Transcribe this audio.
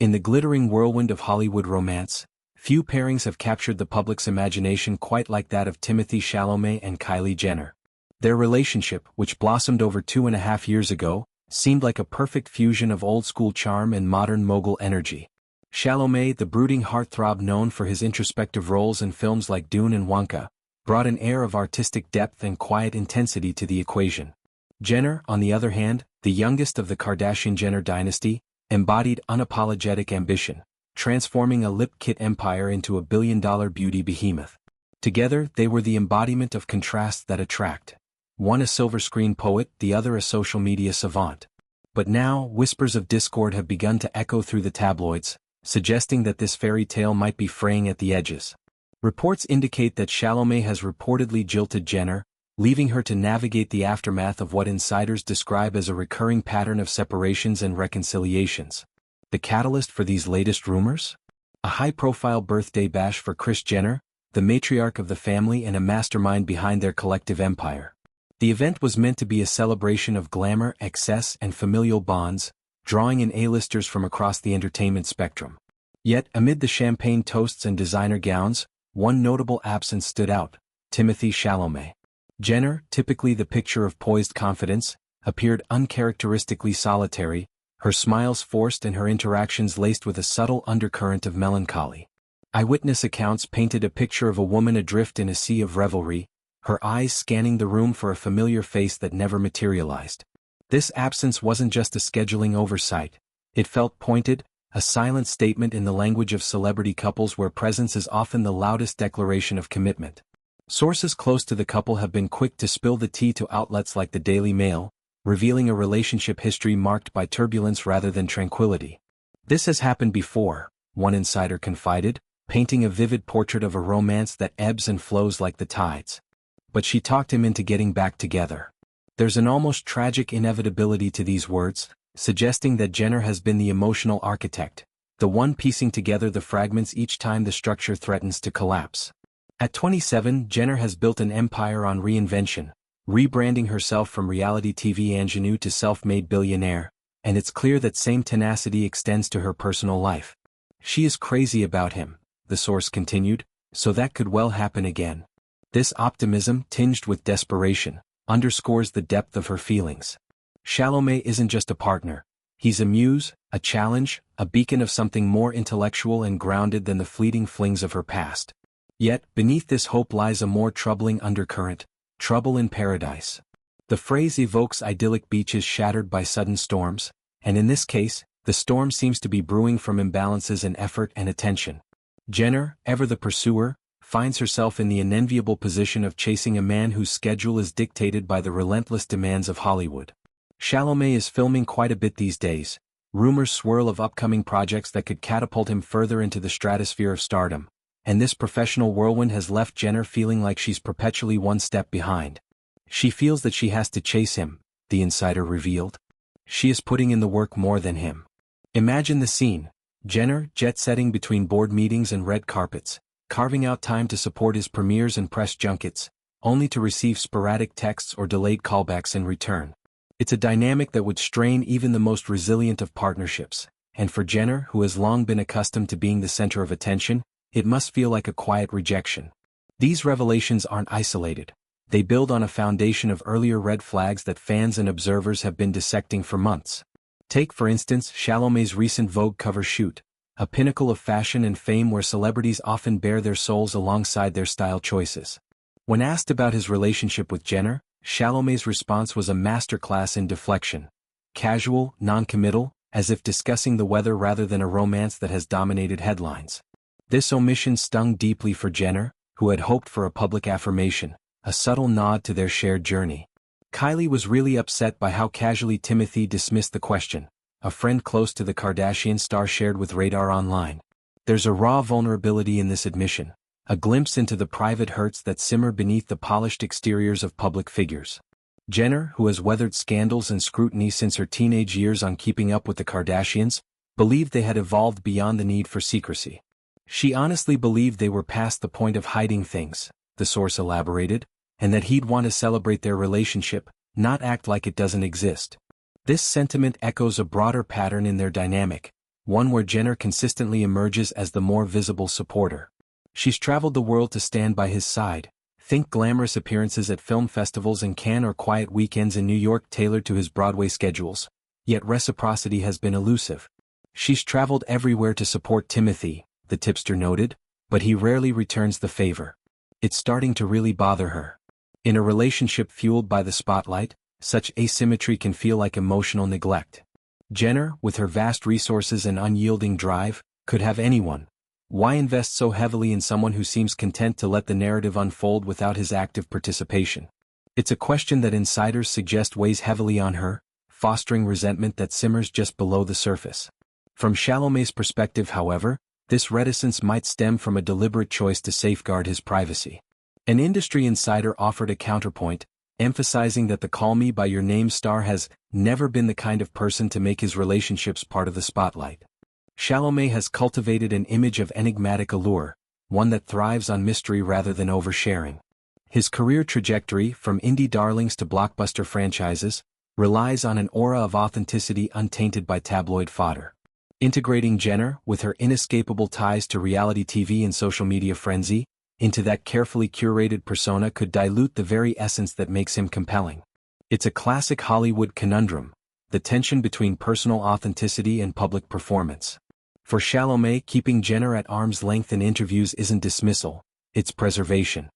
In the glittering whirlwind of Hollywood romance, few pairings have captured the public's imagination quite like that of Timothée Chalamet and Kylie Jenner. Their relationship, which blossomed over 2.5 years ago, seemed like a perfect fusion of old-school charm and modern mogul energy. Chalamet, the brooding heartthrob known for his introspective roles in films like Dune and Wonka, brought an air of artistic depth and quiet intensity to the equation. Jenner, on the other hand, the youngest of the Kardashian-Jenner dynasty, embodied unapologetic ambition, transforming a lip-kit empire into a billion-dollar beauty behemoth. Together, they were the embodiment of contrasts that attract. One a silver screen poet, the other a social media savant. But now, whispers of discord have begun to echo through the tabloids, suggesting that this fairy tale might be fraying at the edges. Reports indicate that Chalamet has reportedly jilted Jenner, leaving her to navigate the aftermath of what insiders describe as a recurring pattern of separations and reconciliations. The catalyst for these latest rumors? A high-profile birthday bash for Kris Jenner, the matriarch of the family and a mastermind behind their collective empire. The event was meant to be a celebration of glamour, excess, and familial bonds, drawing in A-listers from across the entertainment spectrum. Yet, amid the champagne toasts and designer gowns, one notable absence stood out: Timothée Chalamet. Jenner, typically the picture of poised confidence, appeared uncharacteristically solitary, her smiles forced and her interactions laced with a subtle undercurrent of melancholy. Eyewitness accounts painted a picture of a woman adrift in a sea of revelry, her eyes scanning the room for a familiar face that never materialized. This absence wasn't just a scheduling oversight. It felt pointed, a silent statement in the language of celebrity couples where presence is often the loudest declaration of commitment. Sources close to the couple have been quick to spill the tea to outlets like the Daily Mail, revealing a relationship history marked by turbulence rather than tranquility. This has happened before, one insider confided, painting a vivid portrait of a romance that ebbs and flows like the tides. But she talked him into getting back together. There's an almost tragic inevitability to these words, suggesting that Jenner has been the emotional architect, the one piecing together the fragments each time the structure threatens to collapse. At 27, Jenner has built an empire on reinvention, rebranding herself from reality TV ingenue to self-made billionaire, and it's clear that same tenacity extends to her personal life. She is crazy about him, the source continued, so that could well happen again. This optimism, tinged with desperation, underscores the depth of her feelings. Chalamet isn't just a partner. He's a muse, a challenge, a beacon of something more intellectual and grounded than the fleeting flings of her past. Yet, beneath this hope lies a more troubling undercurrent: trouble in paradise. The phrase evokes idyllic beaches shattered by sudden storms, and in this case, the storm seems to be brewing from imbalances in effort and attention. Jenner, ever the pursuer, finds herself in the unenviable position of chasing a man whose schedule is dictated by the relentless demands of Hollywood. Chalamet is filming quite a bit these days. Rumors swirl of upcoming projects that could catapult him further into the stratosphere of stardom. And this professional whirlwind has left Jenner feeling like she's perpetually one step behind. She feels that she has to chase him, the insider revealed. She is putting in the work more than him. Imagine the scene: Jenner jet-setting between board meetings and red carpets, carving out time to support his premieres and press junkets, only to receive sporadic texts or delayed callbacks in return. It's a dynamic that would strain even the most resilient of partnerships, and for Jenner, who has long been accustomed to being the center of attention, it must feel like a quiet rejection. These revelations aren't isolated. They build on a foundation of earlier red flags that fans and observers have been dissecting for months. Take, for instance, Chalamet's recent Vogue cover shoot, a pinnacle of fashion and fame where celebrities often bare their souls alongside their style choices. When asked about his relationship with Jenner, Chalamet's response was a masterclass in deflection. Casual, non-committal, as if discussing the weather rather than a romance that has dominated headlines. This omission stung deeply for Jenner, who had hoped for a public affirmation, a subtle nod to their shared journey. Kylie was really upset by how casually Timothée dismissed the question, a friend close to the Kardashian star shared with Radar Online. There's a raw vulnerability in this admission, a glimpse into the private hurts that simmer beneath the polished exteriors of public figures. Jenner, who has weathered scandals and scrutiny since her teenage years on Keeping Up with the Kardashians, believed they had evolved beyond the need for secrecy. She honestly believed they were past the point of hiding things, the source elaborated, and that he'd want to celebrate their relationship, not act like it doesn't exist. This sentiment echoes a broader pattern in their dynamic, one where Jenner consistently emerges as the more visible supporter. She's traveled the world to stand by his side. Think glamorous appearances at film festivals in Cannes or quiet weekends in New York tailored to his Broadway schedules. Yet reciprocity has been elusive. She's traveled everywhere to support Timothy, the tipster noted, but he rarely returns the favor. It's starting to really bother her. In a relationship fueled by the spotlight, such asymmetry can feel like emotional neglect. Jenner, with her vast resources and unyielding drive, could have anyone. Why invest so heavily in someone who seems content to let the narrative unfold without his active participation? It's a question that insiders suggest weighs heavily on her, fostering resentment that simmers just below the surface. From Chalamet's perspective, however, this reticence might stem from a deliberate choice to safeguard his privacy. An industry insider offered a counterpoint, emphasizing that the Call Me by Your Name star has never been the kind of person to make his relationships part of the spotlight. Chalamet has cultivated an image of enigmatic allure, one that thrives on mystery rather than oversharing. His career trajectory, from indie darlings to blockbuster franchises, relies on an aura of authenticity untainted by tabloid fodder. Integrating Jenner, with her inescapable ties to reality TV and social media frenzy, into that carefully curated persona could dilute the very essence that makes him compelling. It's a classic Hollywood conundrum, the tension between personal authenticity and public performance. For Chalamet, keeping Jenner at arm's length in interviews isn't dismissal, it's preservation.